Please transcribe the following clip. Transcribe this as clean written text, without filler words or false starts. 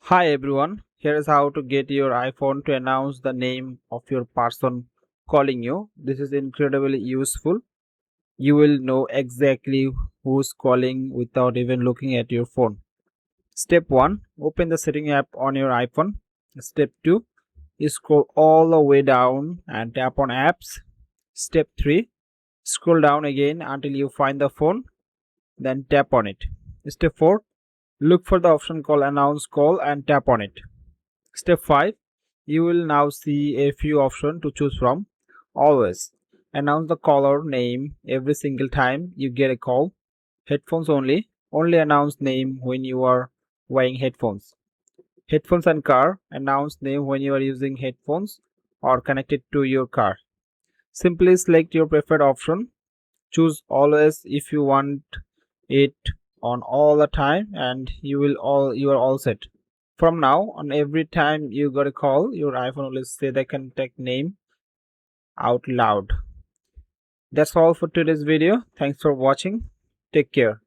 Hi everyone, here is how to get your iPhone to announce the name of your person calling you. This is incredibly useful. You will know exactly who's calling without even looking at your phone. Step 1, open the setting app on your iPhone. Step 2, scroll all the way down and tap on apps. Step 3, scroll down again until you find the phone, then tap on it. Step 4, look for the option called announce call and tap on it. Step 5. You will now see a few options to choose from. Always announce the caller name every single time you get a call. Headphones only. Only announce name when you are wearing headphones. Headphones and car. Announce name when you are using headphones or connected to your car. Simply select your preferred option. Choose always if you want it on all the time and you are all set. From now on, every time you got a call, your iPhone will say the contact name out loud. That's all for today's video. Thanks for watching. Take care.